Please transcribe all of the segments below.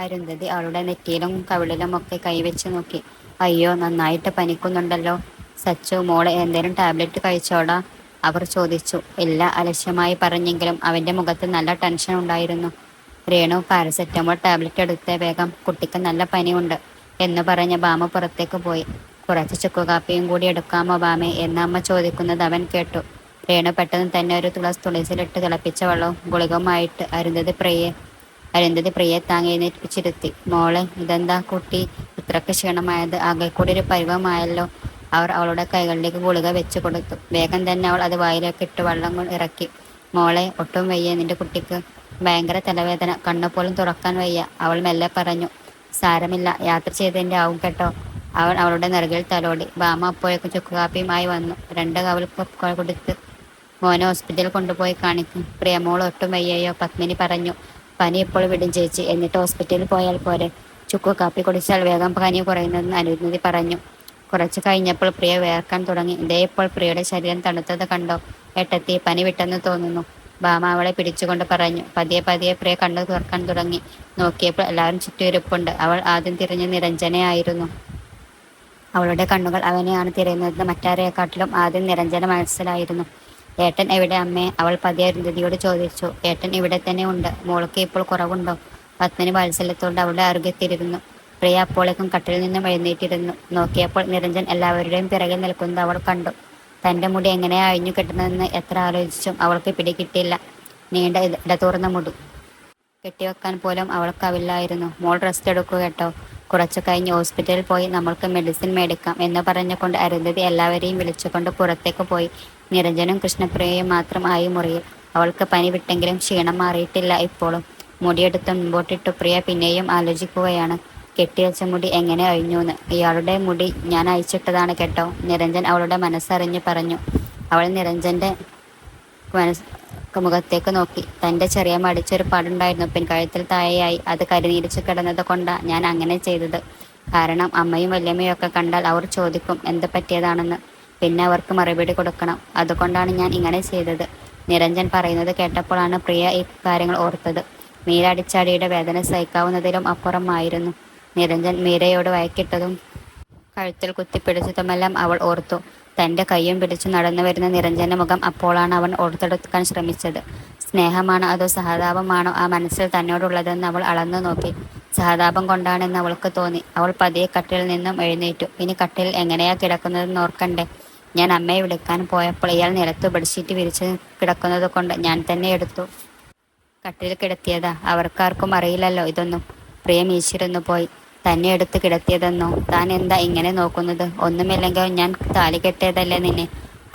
അരുന്ധതി അവളുടെ നെറ്റിയിലും കവിളിലും ഒക്കെ കൈവച്ച് നോക്കി. അയ്യോ, നന്നായിട്ട് പനിക്കുന്നുണ്ടല്ലോ. സച്ചു, മോളെ എന്തേലും ടാബ്ലറ്റ് കഴിച്ചോടാ? അവർ ചോദിച്ചു. ഇല്ല, അലക്ഷ്യമായി പറഞ്ഞെങ്കിലും അവന്റെ മുഖത്ത് നല്ല ടെൻഷൻ ഉണ്ടായിരുന്നു. രേണു പാരസെറ്റമോൾ ടാബ്ലറ്റ് എടുത്ത് വേഗം, കുട്ടിക്ക് നല്ല പനിയുണ്ട് എന്ന് പറഞ്ഞ് ബാമ പുറത്തേക്ക് പോയി. കുറച്ച് ചുക്കുകാപ്പിയും കൂടി എടുക്കാമോ ബാമേ എന്ന് അമ്മ ചോദിക്കുന്നത് അവൻ കേട്ടു. രേണു പെട്ടെന്ന് തന്നെ ഒരു തുളസിലിട്ട് തിളപ്പിച്ച വെള്ളവും ഗുളികവുമായിട്ട് അരുന്ധതി പ്രിയെ താങ്ങി എഴുന്നേൽപ്പിച്ചിരുത്തി. മോളെ, ഇതെന്താ കുട്ടി ഇത്രക്ക് ക്ഷീണമായത്? ആകെ കൂടി ഒരു പരുവമായല്ലോ. അവർ അവളുടെ കൈകളിലേക്ക് ഗുളിക വെച്ചു കൊടുത്തു. വേഗം തന്നെ അവൾ അത് വായിലേക്ക് ഇട്ട് വെള്ളം ഇറക്കി. മോളെ, ഒട്ടും വയ്യ നിന്റെ കുട്ടിക്ക്? ഭയങ്കര തലവേദന, കണ്ണുപോലും തുറക്കാൻ വയ്യ, അവൾ മെല്ലെ പറഞ്ഞു. സാരമില്ല, യാത്ര ചെയ്തതിൻ്റെ ആവും കേട്ടോ. അവൻ അവളുടെ നെറുകിൽ തലോടി. ബാമ അപ്പോഴേക്കും ചുക്കുകാപ്പിയുമായി വന്നു. 2 കവിൾ കൊടുത്ത് മോനെ ഹോസ്പിറ്റലിൽ കൊണ്ടുപോയി കാണിക്കും. പ്രിയമോൾ ഒട്ടും വയ്യയോ? പത്മിനി പറഞ്ഞു. പനി ഇപ്പോൾ വിടും ചേച്ചി, എന്നിട്ട് ഹോസ്പിറ്റലിൽ പോയാൽ പോരെ. ചുക്കു കാപ്പി കുടിച്ചാൽ വേഗം പനി കുറയുന്നതെന്ന് അരുന്ധതി പറഞ്ഞു. കുറച്ച് കഴിഞ്ഞപ്പോൾ പ്രിയ വേർക്കാൻ തുടങ്ങി. ദേ, ഇപ്പോൾ പ്രിയയുടെ ശരീരം തണുത്തത് കണ്ടോ ഏട്ടത്തി? പനി വിട്ടെന്ന് തോന്നുന്നു, ബാമ അവളെ പിടിച്ചുകൊണ്ട് പറഞ്ഞു. പതിയെ പതിയെ പ്രിയ കണ്ണു തുറക്കാൻ തുടങ്ങി. നോക്കിയപ്പോൾ എല്ലാവരും ചുറ്റുമിരിപ്പുണ്ട്. അവൾ ആദ്യം തിരിഞ്ഞ് നിരഞ്ജനയായിരുന്നു. അവളുടെ കണ്ണുകൾ അവനെയാണ് തിരയുന്നത്. മറ്റാരെക്കാട്ടിലും ആദ്യം നിരഞ്ജന മനസ്സിലായിരുന്നു. ഏട്ടൻ എവിടെ അമ്മേ? അവൾ പതിയെ അരുന്ധതിയോട് ചോദിച്ചു. ഏട്ടൻ ഇവിടെ തന്നെ ഉണ്ട്. മോൾക്ക് ഇപ്പോൾ കുറവുണ്ടോ? പത്മിനി വാത്സല്യത്തോടെ അവളുടെ ആരോഗ്യത്തിലിരുന്നു. പ്രിയ അപ്പോഴേക്കും കട്ടിലിൽ നിന്നും എഴുന്നേറ്റിരുന്നു. നോക്കിയപ്പോൾ നിരഞ്ജൻ എല്ലാവരുടെയും പിറകിൽ നിൽക്കുന്നത് അവൾ കണ്ടു. തൻ്റെ മുടി എങ്ങനെയാ അഴിഞ്ഞു കെട്ടുന്നതെന്ന് എത്ര ആലോചിച്ചും അവൾക്ക് പിടികിട്ടില്ല. നീണ്ട ഇടതൂർന്ന മുടി കെട്ടിവെക്കാൻ പോലും അവൾക്കാവില്ലായിരുന്നു. മോൾ റെസ്റ്റ് എടുക്കുക കേട്ടോ, കുറച്ചു കഴിഞ്ഞ് ഹോസ്പിറ്റലിൽ പോയി നമ്മൾക്ക് മെഡിസിൻ മേടിക്കാം എന്ന് പറഞ്ഞുകൊണ്ട് അരുന്ധതി എല്ലാവരെയും വിളിച്ചുകൊണ്ട് പുറത്തേക്ക് പോയി. നിരഞ്ജനും കൃഷ്ണപ്രിയയും മാത്രം ആയി മുറിയിൽ. അവൾക്ക് പനി വിട്ടെങ്കിലും ക്ഷീണം മാറിയിട്ടില്ല ഇപ്പോഴും. മുടിയെടുത്ത് മുമ്പോട്ടിട്ടു പ്രിയ പിന്നെയും ആലോചിക്കുകയാണ്. കെട്ടിവെച്ച മുടി എങ്ങനെ അഴിഞ്ഞൂന്ന്. ഇയാളുടെ മുടി ഞാൻ അയച്ചിട്ടതാണ് കേട്ടോ, നിരഞ്ജൻ അവളുടെ മനസ്സറിഞ്ഞു പറഞ്ഞു. അവൾ നിരഞ്ജന്റെ മുഖത്തേക്ക് നോക്കി. തൻ്റെ ചെറിയ മടിച്ചൊരു പാടുണ്ടായിരുന്നു പിൻകഴുത്തിൽ താഴെയായി. അത് കരിനീരിച്ചു കിടന്നത് കൊണ്ടാ ഞാൻ അങ്ങനെ ചെയ്തത്. കാരണം അമ്മയും വല്യമ്മയും ഒക്കെ കണ്ടാൽ അവർ ചോദിക്കും എന്ത് പറ്റിയതാണെന്ന്. പിന്നെ അവർക്ക് മറുപടി കൊടുക്കണം. അതുകൊണ്ടാണ് ഞാൻ ഇങ്ങനെ ചെയ്തത്. നിരഞ്ജൻ പറയുന്നത് കേട്ടപ്പോഴാണ് പ്രിയ ഈ കാര്യങ്ങൾ ഓർത്തത്. മീര അടിച്ചാടിയുടെ വേദന സഹിക്കാവുന്നതിലും അപ്പുറമായിരുന്നു. നിരഞ്ജൻ മീരയോട് വഴക്കിട്ടതും കഴുത്തിൽ കുത്തിപ്പിടിച്ചതുമെല്ലാം അവൾ ഓർത്തു. തൻ്റെ കയ്യും പിടിച്ചു നടന്നു വരുന്ന നിരഞ്ജന്റെ മുഖം അപ്പോഴാണ് അവൻ ഓർത്തെടുക്കാൻ ശ്രമിച്ചത്. സ്നേഹമാണോ അതോ സഹതാപമാണോ ആ മനസ്സിൽ തന്നോടുള്ളതെന്ന് അവൾ അളന്നു നോക്കി. സഹതാപം കൊണ്ടാണെന്ന് അവൾക്ക് തോന്നി. അവൾ പതിയെ കട്ടിലിൽ നിന്നും എഴുന്നേറ്റു. ഇനി കട്ടിലിൽ എങ്ങനെയാ കിടക്കുന്നതെന്ന് ഓർക്കണ്ടേ. ഞാൻ അമ്മയെ വിളിക്കാൻ പോയപ്പോൾ ഇയാൾ നിലത്ത് ബെഡ്ഷീറ്റ് വിരിച്ച് കിടക്കുന്നത് കൊണ്ട് ഞാൻ തന്നെ എടുത്തു കട്ടിലിൽ കിടത്തിയതാ. അവർക്കാർക്കും അറിയില്ലല്ലോ ഇതൊന്നും. പ്രിയ മീശിരുന്നു പോയി. തന്നെ എടുത്ത് കിടത്തിയതെന്നോ? താൻ എന്താ ഇങ്ങനെ നോക്കുന്നത്? ഒന്നുമില്ലെങ്കിൽ ഞാൻ താലി കെട്ടിയതല്ലേ നിന്നെ.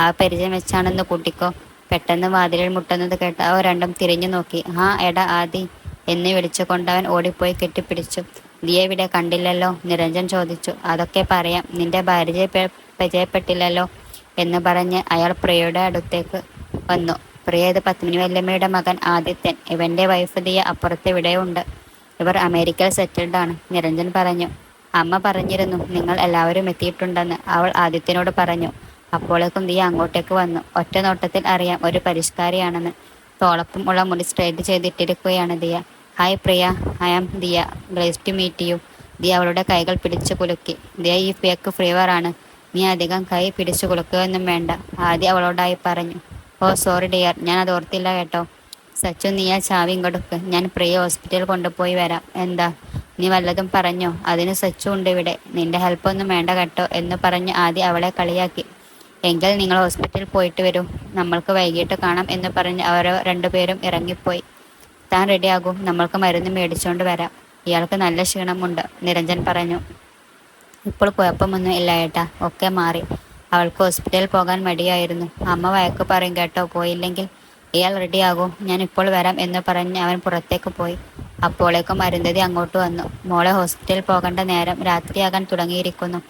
ആ പരിചയം വെച്ചാണെന്ന് കൂട്ടിക്കോ. പെട്ടെന്ന് വാതിലിൽ മുട്ടുന്നത് കേട്ട് അവർ രണ്ടും തിരിഞ്ഞു നോക്കി. ആ എടാ ആദി എന്ന് വിളിച്ചുകൊണ്ടവൻ ഓടിപ്പോയി കെട്ടിപ്പിടിച്ചു. ദിയെ കണ്ടില്ലല്ലോ? നിരഞ്ജൻ ചോദിച്ചു. അതൊക്കെ പറയാം, നിന്റെ ഭാര്യ പരിചയപ്പെട്ടില്ലല്ലോ എന്ന് പറഞ്ഞ് അയാൾ പ്രിയയുടെ അടുത്തേക്ക് വന്നു. പ്രിയ, ഇത് പത്മിനി വല്യമ്മയുടെ മകൻ ആദിത്യൻ. ഇവന്റെ വൈഫ് ദിയ അപ്പുറത്തെവിടെയുണ്ട്. ഇവർ അമേരിക്കയിൽ സെറ്റിൽഡ് ആണ്, നിരഞ്ജൻ പറഞ്ഞു. അമ്മ പറഞ്ഞിരുന്നു നിങ്ങൾ എല്ലാവരും എത്തിയിട്ടുണ്ടെന്ന് അവൾ ആദിത്യനോട് പറഞ്ഞു. അപ്പോഴേക്കും ദിയ അങ്ങോട്ടേക്ക് വന്നു. ഒറ്റ നോട്ടത്തിൽ അറിയാം ഒരു പരിഷ്കാരിയാണെന്ന്. തോളപ്പം ഉള്ള മുടി സ്ട്രൈറ്റ് ചെയ്തിട്ടിരിക്കുകയാണ് Diya. Hi Priya, I am Diya, glad to meet you. Diya അവളുടെ കൈകൾ പിടിച്ചു കുലുക്കി. ദിയ, ഈ ഫേക്ക് ഫ്രീവർ ആണ്, നീ അധികം കൈ പിടിച്ചു കുലുക്കുകയൊന്നും വേണ്ട, ആദ്യം അവളോടായി പറഞ്ഞു. ഓ സോറി ഡിയർ, ഞാൻ അത് ഓർത്തില്ല കേട്ടോ. സച്ചു, നീ ആ ചാവി ഇങ്ങോട്ട്. ഞാൻ പ്രിയ ഹോസ്പിറ്റലിൽ കൊണ്ടുപോയി വരാം. എന്താ നീ വല്ലതും പറഞ്ഞോ? അതിന് സച്ചു ഉണ്ട് ഇവിടെ, നിന്റെ ഹെൽപ്പൊന്നും വേണ്ട കേട്ടോ എന്ന് പറഞ്ഞ് ആദ്യം അവളെ കളിയാക്കി. എങ്കിൽ നിങ്ങൾ ഹോസ്പിറ്റലിൽ പോയിട്ട് വരൂ, നമ്മൾക്ക് വൈകിട്ട് കാണാം എന്ന് പറഞ്ഞ് അവർ രണ്ടുപേരും ഇറങ്ങിപ്പോയി. താൻ റെഡിയാകും, നമ്മൾക്ക് മരുന്ന് മേടിച്ചുകൊണ്ട് വരാം. ഇയാൾക്ക് നല്ല ക്ഷീണമുണ്ട്, നിരഞ്ജൻ പറഞ്ഞു. ഇപ്പോൾ കുഴപ്പമൊന്നും ഇല്ല ഏട്ടാ, ഒക്കെ മാറി. അവൾക്ക് ഹോസ്പിറ്റലിൽ പോകാൻ മടിയായിരുന്നു. അമ്മ വഴക്ക് പറയും കേട്ടോ പോയില്ലെങ്കിൽ. ഇയാൾ റെഡിയാകും, ഞാൻ ഇപ്പോൾ വരാം എന്ന് പറഞ്ഞ് അവൻ പുറത്തേക്ക് പോയി. അപ്പോഴേക്കും അരുന്ധതി അങ്ങോട്ട് വന്നു. മോളെ, ഹോസ്പിറ്റലിൽ പോകേണ്ട നേരം, രാത്രിയാകാൻ തുടങ്ങിയിരിക്കുന്നു.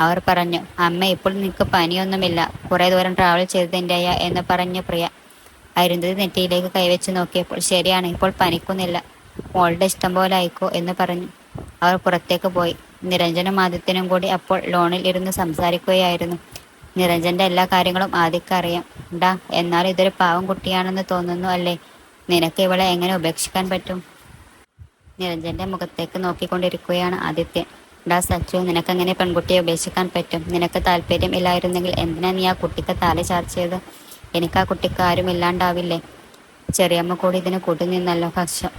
അവർ പറഞ്ഞു. അമ്മ, ഇപ്പോൾ നിനക്ക് പനിയൊന്നുമില്ല, കുറേ ദൂരം ട്രാവൽ ചെയ്തതിൻ്റെയാ എന്ന് പറഞ്ഞു പ്രിയ. അരുന്ധതി നെറ്റിയിലേക്ക് കൈവച്ച് നോക്കിയപ്പോൾ ശരിയാണ്, ഇപ്പോൾ പനിക്കുന്നില്ല. മോളുടെ ഇഷ്ടം പോലെ ആയിക്കോ എന്ന് പറഞ്ഞു. അവർ പുറത്തേക്ക് പോയി. നിരഞ്ജനും ആദിത്യനും കൂടി അപ്പോൾ ലോണിൽ ഇരുന്ന് സംസാരിക്കുകയായിരുന്നു. നിരഞ്ജന്റെ എല്ലാ കാര്യങ്ങളും ആദിക്കറിയാം. ഡാ, എന്നാൽ ഇതൊരു പാവം കുട്ടിയാണെന്ന് തോന്നുന്നു അല്ലേ? നിനക്ക് ഇവളെ എങ്ങനെ ഉപേക്ഷിക്കാൻ പറ്റും? നിരഞ്ജന്റെ മുഖത്തേക്ക് നോക്കിക്കൊണ്ടിരിക്കുകയാണ് ആദിത്യൻ. ഡാ സച്ചു, നിനക്കങ്ങനെ പെൺകുട്ടിയെ ഉപേക്ഷിക്കാൻ പറ്റും? നിനക്ക് താല്പര്യം ഇല്ലായിരുന്നെങ്കിൽ എന്തിനാ നീ ആ കുട്ടിക്ക് താലി ചാർത്തിയത്? എനിക്ക് ആ കുട്ടിക്ക് ആരും ഇല്ലാണ്ടാവില്ലേ? ചെറിയമ്മ കൂടി ഇതിന് കൂട്ടുനിന്നല്ലോ. പക്ഷം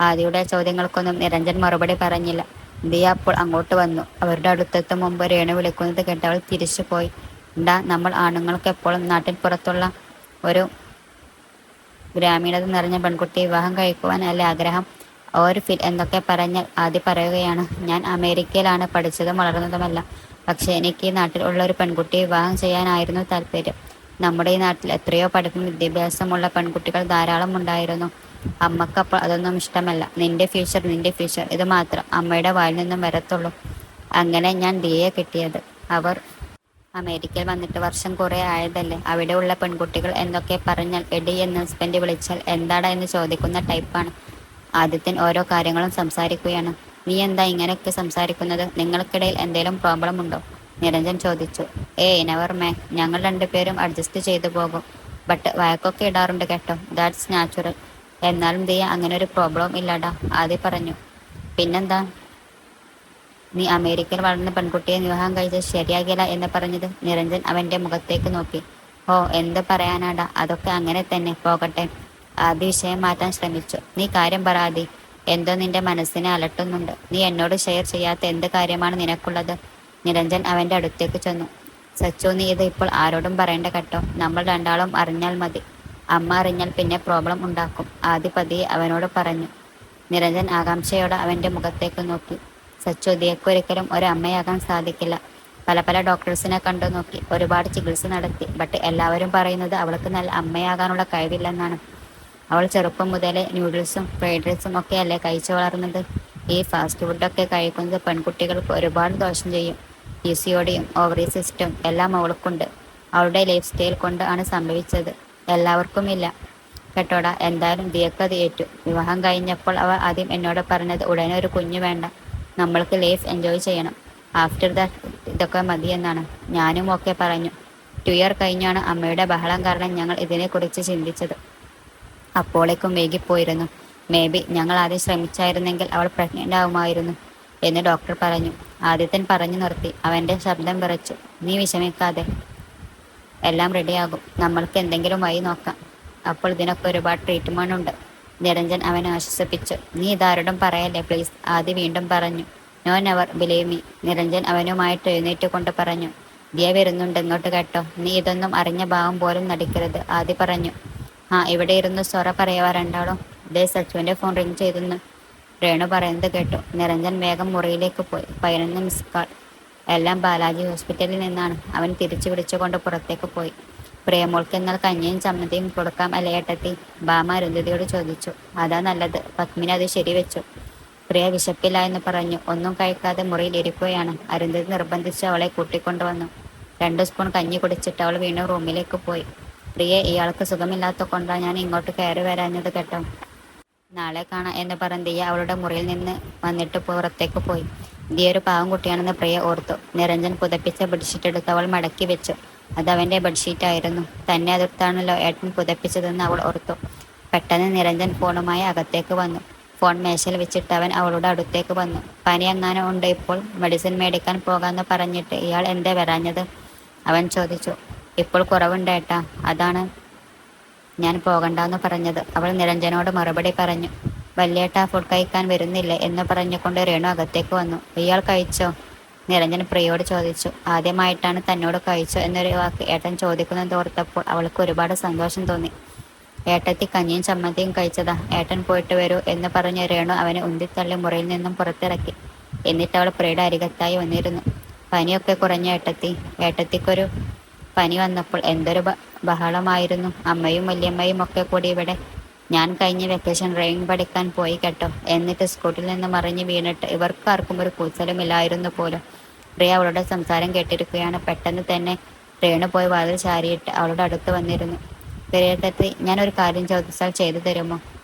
ആദിയുടെ ചോദ്യങ്ങൾക്കൊന്നും നിരഞ്ജൻ മറുപടി പറഞ്ഞില്ല. ദിയ അപ്പോൾ അങ്ങോട്ട് വന്നു. അവരുടെ അടുത്തെത്തും മുമ്പ് രേണു വിളിക്കുന്നത് കേട്ട് അവൾ തിരിച്ചു പോയി. ഡാ, നമ്മൾ ആണുങ്ങൾക്ക് എപ്പോഴും നാട്ടിൻ പുറത്തുള്ള ഒരു ഗ്രാമീണത നിറഞ്ഞ പെൺകുട്ടിയെ വിവാഹം കഴിക്കുവാൻ അല്ലേ ആഗ്രഹം? ഒരു ഫിൽ എന്നൊക്കെ പറഞ്ഞാൽ ആദ്യം പറയുകയാണ്, ഞാൻ അമേരിക്കയിലാണ് പഠിച്ചതും വളർന്നതുമല്ല. പക്ഷേ എനിക്ക് ഈ നാട്ടിൽ ഉള്ള ഒരു പെൺകുട്ടിയെ വിവാഹം ചെയ്യാനായിരുന്നു താല്പര്യം. നമ്മുടെ ഈ നാട്ടിൽ എത്രയോ പഠിപ്പും വിദ്യാഭ്യാസമുള്ള പെൺകുട്ടികൾ ധാരാളം ഉണ്ടായിരുന്നു. അമ്മക്കപ്പോൾ അതൊന്നും ഇഷ്ടമല്ല. നിന്റെ ഫ്യൂച്ചർ, നിന്റെ ഫ്യൂച്ചർ, ഇത് മാത്രം അമ്മയുടെ വായിൽ നിന്നും വരത്തുള്ളൂ. അങ്ങനെ ഞാൻ ദിയയെ കിട്ടിയത്. അവർ അമേരിക്കയിൽ വന്നിട്ട് വർഷം കുറേ ആയതല്ലേ. അവിടെയുള്ള പെൺകുട്ടികൾ എന്തൊക്കെ പറഞ്ഞാൽ എടി എന്ന് ഹസ്ബൻഡ് വിളിച്ചാൽ എന്താടാ എന്ന് ചോദിക്കുന്ന ടൈപ്പാണ്. ആദിത്യൻ ഓരോ കാര്യങ്ങളും സംസാരിക്കുകയാണ്. നീ എന്താ ഇങ്ങനെയൊക്കെ സംസാരിക്കുന്നത്? നിങ്ങൾക്കിടയിൽ എന്തെങ്കിലും പ്രോബ്ലം ഉണ്ടോ? നിരഞ്ജൻ ചോദിച്ചു. ഏയ് നെവർ മേ, ഞങ്ങൾ രണ്ടുപേരും അഡ്ജസ്റ്റ് ചെയ്തു പോകും. ബട്ട് വഴക്കൊക്കെ ഇടാറുണ്ട് കേട്ടോ, ദാറ്റ്സ് നാച്ചുറൽ. എന്നാലും ദിയ അങ്ങനെ ഒരു പ്രോബ്ലം ഇല്ലടാ, ആദ്യ പറഞ്ഞു. പിന്നെന്താ നീ അമേരിക്കയിൽ വളർന്ന പെൺകുട്ടിയെ വിവാഹം കഴിച്ചത് ശരിയാകില്ല എന്ന് പറഞ്ഞത്? നിരഞ്ജൻ അവന്റെ മുഖത്തേക്ക് നോക്കി. ഓ, എന്ത് പറയാനാടാ, അതൊക്കെ അങ്ങനെ തന്നെ പോകട്ടെ. ആദ്യ വിഷയം മാറ്റാൻ ശ്രമിച്ചു. നീ കാര്യം പറയാതി, എന്തോ നിന്റെ മനസ്സിനെ അലട്ടുന്നുണ്ട്. നീ എന്നോട് ഷെയർ ചെയ്യാത്ത എന്ത് കാര്യമാണ് നിനക്കുള്ളത്? നിരഞ്ജൻ അവന്റെ അടുത്തേക്ക് ചെന്നു. സച്ചു, നീ ഇത് ഇപ്പോൾ ആരോടും പറയേണ്ട കേട്ടോ. നമ്മൾ രണ്ടാളും അറിഞ്ഞാൽ മതി. അമ്മ അറിഞ്ഞാൽ പിന്നെ പ്രോബ്ലം ഉണ്ടാക്കും. ആദ്യ പതിയെ അവനോട് പറഞ്ഞു. നിരഞ്ജൻ ആകാംക്ഷയോടെ അവന്റെ മുഖത്തേക്ക് നോക്കി. സച്ചു, ദിയക്കൊരിക്കലും ഒരു അമ്മയാകാൻ സാധിക്കില്ല. പല പല ഡോക്ടേഴ്സിനെ കണ്ടു നോക്കി, ഒരുപാട് ചികിത്സ നടത്തി. ബട്ട് എല്ലാവരും പറയുന്നത് അവൾക്ക് നല്ല അമ്മയാകാനുള്ള കഴിവില്ലെന്നാണ്. അവൾ ചെറുപ്പം മുതലേ ന്യൂഡിൽസും ഫ്രൈഡ് റൈസും ഒക്കെ അല്ലേ കഴിച്ചു വളർന്നത്. ഈ ഫാസ്റ്റ് ഫുഡൊക്കെ കഴിക്കുന്നത് പെൺകുട്ടികൾക്ക് ഒരുപാട് ദോഷം ചെയ്യും. പിസിഒഡിയും ഓവറി സിസ്റ്റവും എല്ലാം അവൾക്കുണ്ട്. അവളുടെ ലൈഫ് സ്റ്റൈൽ കൊണ്ട് ആണ് സംഭവിച്ചത്. എല്ലാവർക്കും ഇല്ല കേട്ടോടാ. എന്തായാലും ദിയക്ക് അത് ഏറ്റു. വിവാഹം കഴിഞ്ഞപ്പോൾ അവൾ ആദ്യം എന്നോട് പറഞ്ഞത് ഉടനെ ഒരു കുഞ്ഞു വേണ്ട, നമ്മൾക്ക് ലൈഫ് എൻജോയ് ചെയ്യണം, ആഫ്റ്റർ ദാറ്റ് ഇതൊക്കെ മതിയെന്നാണ്. ഞാനും ഒക്കെ പറഞ്ഞു. 2 ഇയർ കഴിഞ്ഞാണ് അമ്മയുടെ ബഹളം കാരണം ഞങ്ങൾ ഇതിനെക്കുറിച്ച് ചിന്തിച്ചത്. അപ്പോളേക്കും വൈകിപ്പോയിരുന്നു. മേ ബി ഞങ്ങൾ ആദ്യം ശ്രമിച്ചായിരുന്നെങ്കിൽ അവൾ പ്രഗ്നൻ്റ് ആവുമായിരുന്നു എന്ന് ഡോക്ടർ പറഞ്ഞു. ആദിത്യൻ പറഞ്ഞു നിർത്തി. അവൻ്റെ ശബ്ദം വിറച്ചു. നീ വിഷമിക്കാതെ, എല്ലാം റെഡിയാകും. നമ്മൾക്ക് എന്തെങ്കിലും വഴി നോക്കാം. അപ്പോൾ ഇതിനൊക്കെ ഒരുപാട് ട്രീറ്റ്മെൻ്റ് ഉണ്ട്. നിരഞ്ജൻ അവനെ ആശ്വസിപ്പിച്ചു. നീ ഇതാരോടും പറയല്ലേ പ്ലീസ്, ആദ്യ വീണ്ടും പറഞ്ഞു. No never believe me, Niranjan അവനുമായിട്ട് എഴുന്നേറ്റ് കൊണ്ട് പറഞ്ഞു. ദിയ വരുന്നുണ്ട് ഇങ്ങോട്ട് കേട്ടോ. നീ ഇതൊന്നും അറിഞ്ഞ ഭാവം പോലും നടിക്കരുത്, ആദ്യ പറഞ്ഞു. ആ, ഇവിടെ ഇരുന്ന് സൊറ പറയുക രണ്ടാളും. ദേ സച്ചുവിൻ്റെ ഫോൺ റിങ് ചെയ്തെന്ന് രേണു പറയുന്നത് കേട്ടു. നിരഞ്ജൻ വേഗം മുറിയിലേക്ക് പോയി. 11 മിസ് കാൾ. എല്ലാം ബാലാജി ഹോസ്പിറ്റലിൽ നിന്നാണ്. അവൻ തിരിച്ചു വിളിച്ചുകൊണ്ട് പുറത്തേക്ക് പോയി. പ്രിയമോൾക്ക് എന്നാൽ കഞ്ഞിയും ചമ്മന്തിയും കൊടുക്കാം അല്ലേ ഏട്ടത്തി? ബാമ അരുന്ധതിയോട് ചോദിച്ചു. അതാ നല്ലത്. പത്മിനി അത് ശരിവെച്ചു. പ്രിയ വിശപ്പില്ല എന്ന് പറഞ്ഞു ഒന്നും കഴിക്കാതെ മുറിയിൽ ഇരിക്കുകയാണ്. അരുന്ധതി നിർബന്ധിച്ച് അവളെ കൂട്ടിക്കൊണ്ടുവന്നു. 2 സ്പൂൺ കഞ്ഞി കുടിച്ചിട്ട് അവൾ വീണ്ടും റൂമിലേക്ക് പോയി. പ്രിയെ, ഇയാൾക്ക് സുഖമില്ലാത്ത കൊണ്ടാണ് ഞാൻ ഇങ്ങോട്ട് കയറി വരാഞ്ഞത് കേട്ടോ. നാളെ കാണാം എന്ന് പറഞ്ഞ് ദിയ അവളുടെ മുറിയിൽ നിന്ന് വന്നിട്ട് പുറത്തേക്ക് പോയി. ദിയ ഒരു പാവം കുട്ടിയാണെന്ന് പ്രിയ ഓർത്തു. നിരഞ്ജൻ പുതപ്പിച്ച ബെഡ്ഷീറ്റ് എടുത്ത് അവൾ മടക്കി വെച്ചു. അത് അവൻ്റെ ബെഡ്ഷീറ്റായിരുന്നു. തന്നെ അതിർത്താണല്ലോ ഏട്ടൻ പുതപ്പിച്ചതെന്ന് അവൾ ഓർത്തു. പെട്ടെന്ന് നിരഞ്ജൻ ഫോണുമായി അകത്തേക്ക് വന്നു. ഫോൺ മേശയിൽ വെച്ചിട്ട് അവൻ അവളുടെ അടുത്തേക്ക് വന്നു. പനി എങ്ങാനും ഉണ്ട് ഇപ്പോൾ? മെഡിസിൻ മേടിക്കാൻ പോകാമെന്ന് പറഞ്ഞിട്ട് ഇയാൾ എന്തേ വരാഞ്ഞത്? അവൻ ചോദിച്ചു. ഇപ്പോൾ കുറവുണ്ട് ഏട്ടാ, അതാണ് ഞാൻ പോകണ്ടെന്ന് പറഞ്ഞത്. അവൾ നിരഞ്ജനോട് മറുപടി പറഞ്ഞു. വല്യേട്ടാ ഫുഡ് കഴിക്കാൻ വരുന്നില്ലേ എന്ന് പറഞ്ഞുകൊണ്ട് രേണു അകത്തേക്ക് വന്നു. ഇയാൾ കഴിച്ചോ? നിരഞ്ജൻ പ്രിയോട് ചോദിച്ചു. ആദ്യമായിട്ടാണ് തന്നോട് കഴിച്ചോ എന്നൊരു വാക്ക് ഏട്ടൻ ചോദിക്കുന്നത് ഓർത്തപ്പോൾ അവൾക്ക് ഒരുപാട് സന്തോഷം തോന്നി. ഏട്ടത്തി കഞ്ഞിയും ചമ്മന്തിയും കഴിച്ചതാ, ഏട്ടൻ പോയിട്ട് വരൂ എന്ന് പറഞ്ഞ് രേണു അവനെ ഉന്തിത്തള്ളി മുറിയിൽ നിന്നും പുറത്തിറക്കി. എന്നിട്ട് അവൾ പ്രിയുടെ അരികത്തായി വന്നിരുന്നു. പനിയൊക്കെ കുറഞ്ഞ ഏട്ടത്തി? ഏട്ടത്തിക്കൊരു പനി വന്നപ്പോൾ എന്തൊരു ബഹളമായിരുന്നു. അമ്മയും വല്യമ്മയും ഒക്കെ കൂടി ഇവിടെ. ഞാൻ കഴിഞ്ഞ വെക്കേഷൻ ഡ്രൈവിംഗ് പഠിക്കാൻ പോയി കേട്ടോ. എന്നിട്ട് സ്കൂട്ടിൽ നിന്ന് മറിഞ്ഞ് വീണിട്ട് ഇവർക്കാർക്കും ഒരു കൂസലുമില്ലായിരുന്നു പോലും. പ്രിയ അവളുടെ സംസാരം കേട്ടിരിക്കുകയാണ്. പെട്ടെന്ന് തന്നെ രേണു പോയി വാതിൽ ചാരിയിട്ട് അവളുടെ അടുത്ത് വന്നിരുന്നു. പ്രിയേട്ടത്തി, ഞാനൊരു കാര്യം ചോദിച്ചാൽ ചെയ്തു തരുമോ?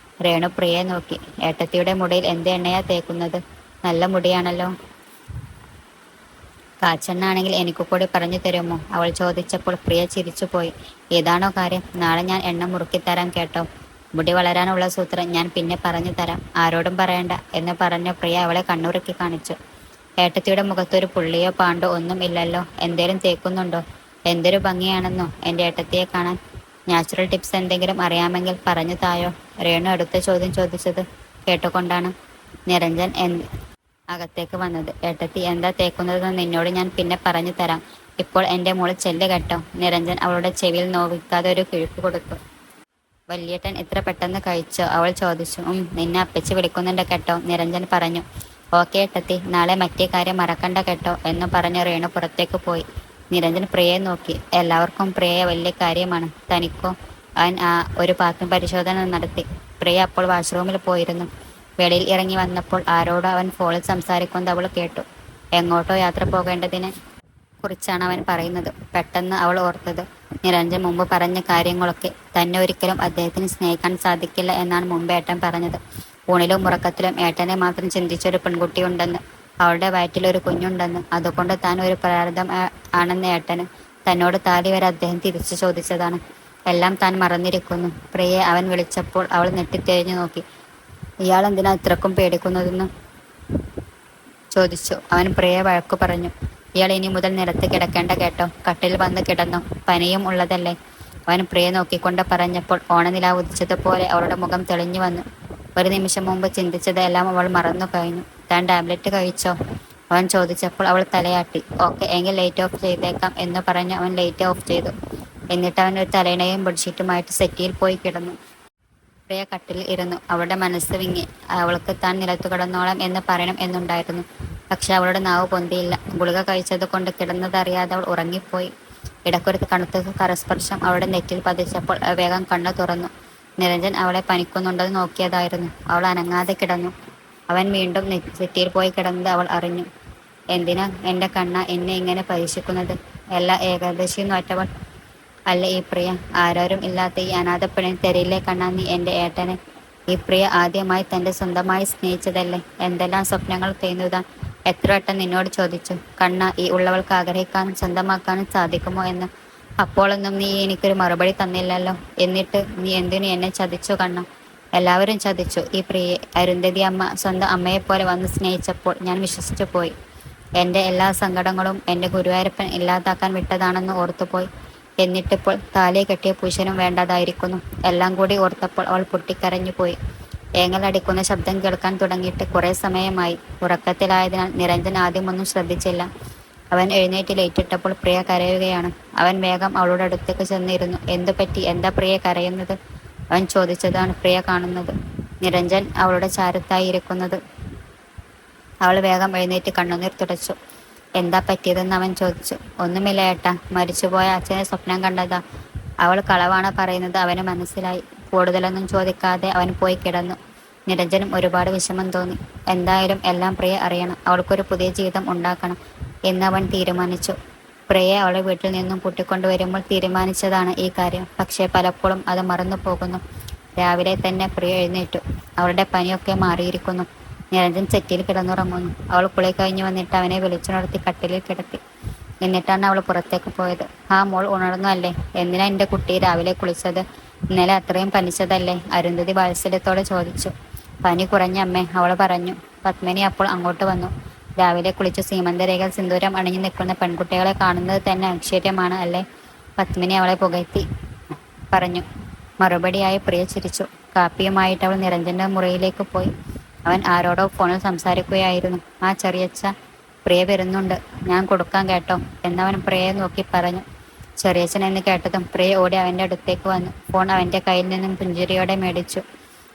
രേണു പ്രിയയെ നോക്കി. ഏട്ടത്തിയുടെ മുടിയിൽ എന്ത് എണ്ണയാ തേക്കുന്നത്? നല്ല മുടിയാണല്ലോ. കാച്ചെണ്ണാണെങ്കിൽ എനിക്ക് കൂടി പറഞ്ഞു തരുമോ? അവൾ ചോദിച്ചപ്പോൾ പ്രിയ ചിരിച്ചുപോയി. ഇതാണോ കാര്യം? നാളെ ഞാൻ എണ്ണ മുറുക്കിത്തരാം കേട്ടോ. മുടി വളരാനുള്ള സൂത്രം ഞാൻ പിന്നെ പറഞ്ഞു തരാം, ആരോടും പറയണ്ട എന്ന് പറഞ്ഞ പ്രിയ അവളെ കണ്ണുറുക്കി കാണിച്ചു. ഏട്ടത്തിയുടെ മുഖത്തൊരു പുള്ളിയോ പാണ്ടോ ഒന്നും ഇല്ലല്ലോ. എന്തേലും തേക്കുന്നുണ്ടോ? എന്തൊരു ഭംഗിയാണെന്നോ എൻ്റെ ഏട്ടത്തിയെ കാണാൻ. നാച്ചുറൽ ടിപ്സ് എന്തെങ്കിലും അറിയാമെങ്കിൽ പറഞ്ഞു തായോ. രേണു അടുത്ത ചോദ്യം ചോദിച്ചത് കേട്ടുകൊണ്ടാണ് നിരഞ്ജൻ അകത്തേക്ക് വന്നത്. ഏട്ടത്തി എന്താ തേക്കുന്നതെന്ന് നിന്നോട് ഞാൻ പിന്നെ പറഞ്ഞു തരാം. ഇപ്പോൾ എൻ്റെ മോള് ചെല്ല് കേട്ടോ. നിരഞ്ജൻ അവളുടെ ചെവിയിൽ നോവിക്കാതെ ഒരു കിഴുപ്പ് കൊടുത്തു. വല്യേട്ടൻ ഇത്ര പെട്ടെന്ന് കഴിച്ചോ? അവൾ ചോദിച്ചു. നിന്നെ അപ്പച്ചി വിളിക്കുന്നുണ്ട് കേട്ടോ, നിരഞ്ജൻ പറഞ്ഞു. ഓക്കെ ഏട്ടത്തി, നാളെ മറ്റേ കാര്യം മറക്കണ്ട കേട്ടോ എന്ന് പറഞ്ഞ് രേണു പുറത്തേക്ക് പോയി. നിരഞ്ജൻ പ്രിയയെ നോക്കി. എല്ലാവർക്കും പ്രിയയെ വലിയ കാര്യമാണ്, തനിക്കോ? അവൻ ഒരു ബാത്റൂം പരിശോധന നടത്തി. പ്രിയ അപ്പോൾ വാഷ്റൂമിൽ പോയിരുന്നു. വെളിയിൽ ഇറങ്ങി വന്നപ്പോൾ ആരോടോ അവൻ ഫോണിൽ സംസാരിക്കുന്നത് അവൾ കേട്ടു. എങ്ങോട്ടോ യാത്ര പോകേണ്ടതിനെ കുറിച്ചാണ് അവൻ പറയുന്നത്. പെട്ടെന്ന് അവൾ ഓർത്തത് നിരഞ്ജൻ മുമ്പ് പറഞ്ഞ കാര്യങ്ങളൊക്കെ. തന്നെ ഒരിക്കലും അദ്ദേഹത്തിന് സ്നേഹിക്കാൻ സാധിക്കില്ല എന്നാണ് മുമ്പ് ഏട്ടൻ പറഞ്ഞത്. ഊണിലും ഉറക്കത്തിലും ഏട്ടനെ മാത്രം ചിന്തിച്ചൊരു പെൺകുട്ടിയുണ്ടെന്ന്, അവളുടെ വയറ്റിലൊരു കുഞ്ഞുണ്ടെന്ന്. അതുകൊണ്ട് താൻ ഒരു പ്രാരബ്ധം ആണെന്ന് ഏട്ടന് തന്നോട് താലി വരെ അദ്ദേഹം തിരിച്ചു ചോദിച്ചതാണ്. എല്ലാം താൻ മറന്നിരിക്കുന്നു. പ്രിയയെ അവൻ വിളിച്ചപ്പോൾ അവൾ നെട്ടിത്തിരിഞ്ഞു നോക്കി. ഇയാൾ എന്തിനാ ഇത്രക്കും പേടിക്കുന്നതെന്ന് ചോദിച്ചു. അവൻ പ്രിയയെ വഴക്കു പറഞ്ഞു. ഇയാൾ ഇനി മുതൽ നിലത്ത് കിടക്കേണ്ട കേട്ടോ, കട്ടിൽ വന്ന് കിടന്നു, പനിയും ഉള്ളതല്ലേ. അവൻ പ്രിയ നോക്കിക്കൊണ്ട് പറഞ്ഞപ്പോൾ ഓണനിലാവ് ഉദിച്ചതുപോലെ അവളുടെ മുഖം തെളിഞ്ഞു വന്നു. ഒരു നിമിഷം മുമ്പ് ചിന്തിച്ചതെല്ലാം അവൾ മറന്നു കഴിഞ്ഞു. താൻ ടാബ്ലറ്റ് കഴിച്ചോ? അവൻ ചോദിച്ചപ്പോൾ അവൾ തലയാട്ടി. ഓക്കെ എങ്കിൽ ലൈറ്റ് ഓഫ് ചെയ്തേക്കാം എന്ന് പറഞ്ഞ് അവൻ ലൈറ്റ് ഓഫ് ചെയ്തു. എന്നിട്ട് അവൻ ഒരു തലയിണയും ബെഡ്ഷീറ്റുമായിട്ട് സെറ്റിയിൽ പോയി കിടന്നു. പ്രിയ കട്ടിൽ ഇരുന്നു. അവളുടെ മനസ്സ് വിങ്ങി. അവൾക്ക് താൻ നിലത്തു കിടന്നോളാം എന്ന് പറയണം എന്നുണ്ടായിരുന്നു. പക്ഷെ അവളുടെ നാവ് പൊന്തിയില്ല. ഗുളിക കഴിച്ചത് കൊണ്ട് കിടന്നതറിയാതെ അവൾ ഉറങ്ങിപ്പോയി. ഇടയ്ക്കൊരു കണുത്ത കരസ്പർശം അവളുടെ നെറ്റിൽ പതിച്ചപ്പോൾ വേഗം കണ്ണു തുറന്നു. നിരഞ്ജൻ അവളെ പനിക്കുന്നുണ്ടെന്ന് നോക്കിയതായിരുന്നു. അവൾ അനങ്ങാതെ കിടന്നു. അവൻ വീണ്ടും സെറ്റിയിൽ പോയി കിടന്നത് അവൾ അറിഞ്ഞു. എന്തിനാ എൻ്റെ കണ്ണ എന്നെ ഇങ്ങനെ പരീക്ഷിക്കുന്നത്? എല്ലാ ഏകാദശിയും നോറ്റവൾ അല്ല ഈ പ്രിയ. ആരോരും ഇല്ലാത്ത ഈ അനാഥപ്പെണിന് തെരയിലെ കണ്ണാ നീ എൻ്റെ ഏട്ടനെ. ഈ പ്രിയ ആദ്യമായി തൻ്റെ സ്വന്തമായി സ്നേഹിച്ചതല്ലേ. എന്തെല്ലാം സ്വപ്നങ്ങൾ ചെയ്യുന്നതാ. എത്ര വട്ടം നിന്നോട് ചോദിച്ചു കണ്ണ, ഈ ഉള്ളവൾക്ക് ആഗ്രഹിക്കാനും സ്വന്തമാക്കാനും സാധിക്കുമോ എന്ന്. അപ്പോഴൊന്നും നീ എനിക്കൊരു മറുപടി തന്നില്ലല്ലോ. എന്നിട്ട് നീ എന്തിനു എന്നെ ചതിച്ചു കണ്ണ? എല്ലാവരും ചതിച്ചു ഈ പ്രിയെ. അരുന്ധതി അമ്മ സ്വന്തം അമ്മയെപ്പോലെ വന്ന് സ്നേഹിച്ചപ്പോൾ ഞാൻ വിശ്വസിച്ചു പോയി. എൻ്റെ എല്ലാ സങ്കടങ്ങളും എൻ്റെ ഗുരുവായൂരപ്പൻ ഇല്ലാതാക്കാൻ വിട്ടതാണെന്ന് ഓർത്തുപോയി. എന്നിട്ടിപ്പോൾ താലിയെ കെട്ടിയ പുരുഷനും വേണ്ടതായിരിക്കുന്നു. എല്ലാം കൂടി ഓർത്തപ്പോൾ അവൾ പൊട്ടിക്കരഞ്ഞു പോയി. ഏങ്ങലടിക്കുന്ന ശബ്ദം കേൾക്കാൻ തുടങ്ങിയിട്ട് കുറേ സമയമായി. ഉറക്കത്തിലായതിനാൽ നിരഞ്ജൻ ആദ്യമൊന്നും ശ്രദ്ധിച്ചില്ല. അവൻ എഴുന്നേറ്റ് ലൈറ്റിട്ടപ്പോൾ പ്രിയ കരയുകയാണ്. അവൻ വേഗം അവളുടെ അടുത്തേക്ക് ചെന്നിരുന്നു. എന്തു പറ്റി? എന്താ പ്രിയ കരയുന്നത്? അവൻ ചോദിച്ചതാണ് പ്രിയ കാണുന്നത് നിരഞ്ജൻ അവളുടെ ചാരത്തായി ഇരിക്കുന്നത്. അവൾ വേഗം എഴുന്നേറ്റ് കണ്ണുനീർ തുടച്ചു. എന്താ പറ്റിയതെന്ന് അവൻ ചോദിച്ചു. ഒന്നുമില്ല ഏട്ടാ, മരിച്ചുപോയ അച്ഛനെ സ്വപ്നം കണ്ടതാ. അവൾ കളവാണ് പറയുന്നത് അവന് മനസ്സിലായി. കൂടുതലൊന്നും ചോദിക്കാതെ അവൻ പോയി കിടന്നു. നിരഞ്ജനും ഒരുപാട് വിഷമം തോന്നി. എന്തായാലും എല്ലാം പ്രിയ അറിയണം. അവൾക്കൊരു പുതിയ ജീവിതം ഉണ്ടാക്കണം എന്ന് അവൻ തീരുമാനിച്ചു. പ്രിയയെ അവളെ വീട്ടിൽ നിന്നും കൂട്ടിക്കൊണ്ടുവരുമ്പോൾ തീരുമാനിച്ചതാണ് ഈ കാര്യം. പക്ഷേ പലപ്പോഴും അത് മറന്നു പോകുന്നു. രാവിലെ തന്നെ പ്രിയ എഴുന്നേറ്റു. അവളുടെ പനിയൊക്കെ മാറിയിരിക്കുന്നു. നിരഞ്ജൻ സെറ്റിയിൽ കിടന്നുറങ്ങുന്നു. അവൾ കുളി കഴിഞ്ഞു വന്നിട്ട് അവനെ വിളിച്ചുണർത്തി കട്ടിലിൽ കിടത്തി. എന്നിട്ടാണ് അവൾ പുറത്തേക്ക് പോയത്. മോൾ ഉണർന്നു അല്ലേ? എന്തിനാ എൻ്റെ കുട്ടി രാവിലെ കുളിച്ചത്? ഇന്നലെ അത്രയും പനിച്ചതല്ലേ? അരുന്ധതി വാത്സല്യത്തോടെ ചോദിച്ചു. പനി കുറഞ്ഞ അമ്മേ, അവൾ പറഞ്ഞു. പത്മിനി അപ്പോൾ അങ്ങോട്ട് വന്നു. രാവിലെ കുളിച്ച് സീമന്തരേഖയിൽ സിന്ദൂരം അണിഞ്ഞു നിൽക്കുന്ന പെൺകുട്ടികളെ കാണുന്നത് തന്നെ ഐശ്വര്യമാണ് അല്ലേ? പത്മിനി അവളെ പുകഴ്ത്തി പറഞ്ഞു. മറുപടിയായി പ്രിയ ചിരിച്ചു. കാപ്പിയുമായിട്ട് അവൾ നിരഞ്ജന്റെ മുറിയിലേക്ക് പോയി. അവൻ ആരോടോ ഫോണിൽ സംസാരിക്കുകയായിരുന്നു. ചെറിയച്ഛ, പ്രിയ വരുന്നുണ്ട്, ഞാൻ കൊടുക്കാൻ കേട്ടോ എന്നവൻ പ്രിയയെ നോക്കി പറഞ്ഞു. ചെറിയച്ഛൻ എന്ന് കേട്ടതും പ്രിയ ഓടി അവൻ്റെ അടുത്തേക്ക് വന്നു. ഫോൺ അവൻ്റെ കയ്യിൽ നിന്നും പുഞ്ചിരിയോടെ മേടിച്ചു.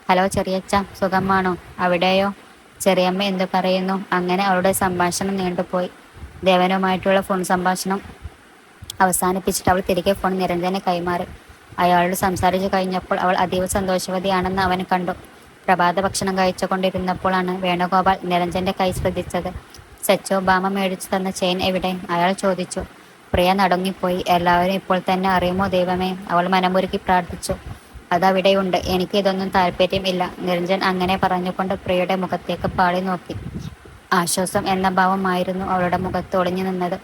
ഹലോ ചെറിയച്ഛ, സുഖമാണോ? അവിടെയോ? ചെറിയമ്മ എന്തു പറയുന്നു? അങ്ങനെ അവളുടെ സംഭാഷണം നീണ്ടുപോയി. ദേവനുമായിട്ടുള്ള ഫോൺ സംഭാഷണം അവസാനിപ്പിച്ചിട്ട് അവൾ തിരികെ ഫോൺ നിരഞ്ജനെ കൈമാറി. അയാളോട് സംസാരിച്ചു കഴിഞ്ഞപ്പോൾ അവൾ അതീവ സന്തോഷവതിയാണെന്ന് അവൻ കണ്ടു. പ്രഭാത ഭക്ഷണം കഴിച്ചുകൊണ്ടിരുന്നപ്പോഴാണ് വേണുഗോപാൽ നിരഞ്ജന്റെ കൈ ശ്രദ്ധിച്ചത്. സച്ചോ, ബാമ മേടിച്ചു തന്ന ചെയിൻ എവിടെ? അയാൾ ചോദിച്ചു. പ്രിയ നടുങ്ങിപ്പോയി. എല്ലാവരും ഇപ്പോൾ തന്നെ അറിയുമോ ദൈവമേ? അവൾ മനമുരുക്കി പ്രാർത്ഥിച്ചു. അതവിടെയുണ്ട്, എനിക്ക് ഇതൊന്നും താല്പര്യം ഇല്ല. നിരഞ്ജൻ അങ്ങനെ പറഞ്ഞുകൊണ്ട് പ്രിയയുടെ മുഖത്തേക്ക് പാളി നോക്കി. ആശ്വാസം എന്ന ഭാവമായിരുന്നു അവളുടെ മുഖത്ത് ഒളിഞ്ഞു നിന്നത്.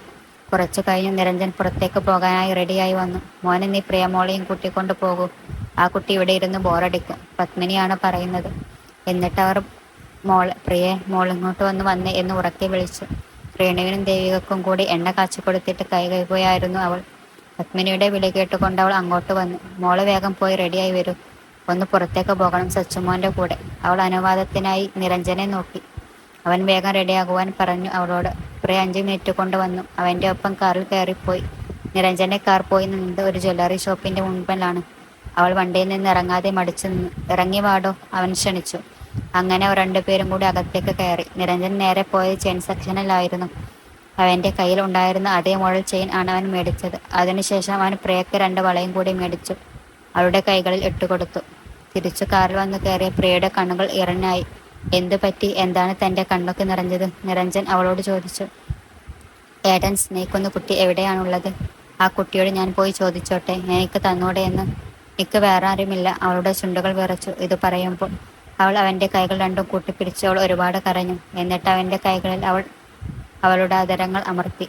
കുറച്ചു കഴിഞ്ഞ് നിരഞ്ജൻ പുറത്തേക്ക് പോകാനായി റെഡിയായി വന്നു. മോനെ, നീ പ്രിയമോളെയും കൂട്ടിക്കൊണ്ടു പോകൂ. ആ കുട്ടി ഇവിടെ ഇരുന്ന് ബോറടിക്കും. പത്മിനിയാണ് പറയുന്നത്. എന്നിട്ട് അവർ പ്രിയെ മോളിങ്ങോട്ട് വന്നേ എന്ന് ഉറക്കെ വിളിച്ചു. രേണുവിനും ദേവികക്കും കൂടി എണ്ണ കാച്ചി കൊടുത്തിട്ട് കൈ കഴുകുകയായിരുന്നു അവൾ. പത്മിനിയുടെ വിളി കേട്ടുകൊണ്ട് അവൾ അങ്ങോട്ട് വന്നു. മോള് വേഗം പോയി റെഡിയായി വരൂ, ഒന്ന് പുറത്തേക്ക് പോകണം സച്ചുമോന്റെ കൂടെ. അവൾ അനുവാദത്തിനായി നിരഞ്ജനെ നോക്കി. അവൻ വേഗം റെഡിയാകുവാൻ പറഞ്ഞു അവളോട്. പ്രിയ 5 മിനിറ്റ് കൊണ്ട് വന്നു. അവൻ്റെ ഒപ്പം കാറിൽ കയറിപ്പോയി. നിരഞ്ജന്റെ കാർ പോയി നിന്നത് ഒരു ജ്വല്ലറി ഷോപ്പിന്റെ മുൻപിലാണ്. അവൾ വണ്ടിയിൽ നിന്ന് ഇറങ്ങാതെ മടിച്ചു നിന്നു. ഇറങ്ങി വാടോ, അവൻ ക്ഷണിച്ചു. അങ്ങനെ അവർ രണ്ടുപേരും കൂടി അകത്തേക്ക് കയറി. നിരഞ്ജൻ നേരെ പോയത് ചെയിൻ സെക്ഷനിലായിരുന്നു. അവൻ്റെ കയ്യിൽ ഉണ്ടായിരുന്ന അതേ മോഡൽ ചെയിൻ ആണ് അവൻ മേടിച്ചത്. അതിനുശേഷം അവൻ പ്രിയക്ക് 2 വളയും കൂടി മേടിച്ചു അവളുടെ കൈകളിൽ ഇട്ടുകൊടുത്തു. തിരിച്ചു കാറിൽ വന്ന് കയറിയ പ്രിയയുടെ കണ്ണുകൾ ഇറനായി. എന്തു പറ്റി? എന്താണ് തൻ്റെ കണ്ണൊക്കെ നിറഞ്ഞത്? നിരഞ്ജൻ അവളോട് ചോദിച്ചു. ഏട്ടൻ സ്നേഹിക്കുന്ന കുട്ടി എവിടെയാണുള്ളത്? ആ കുട്ടിയോട് ഞാൻ പോയി ചോദിച്ചോട്ടെ, എനിക്ക് തന്നൂടെ എന്ന്? എനിക്ക് വേറെ ആരുമില്ല. അവളുടെ ചുണ്ടുകൾ വിറച്ചു. ഇത് പറയുമ്പോൾ അവൾ അവൻ്റെ കൈകൾ രണ്ടും കൂട്ടിപ്പിടിച്ചു. അവൾ ഒരുപാട് കരഞ്ഞു. എന്നിട്ട് അവൻ്റെ കൈകളിൽ അവളുടെ ആദരങ്ങൾ അമർത്തി.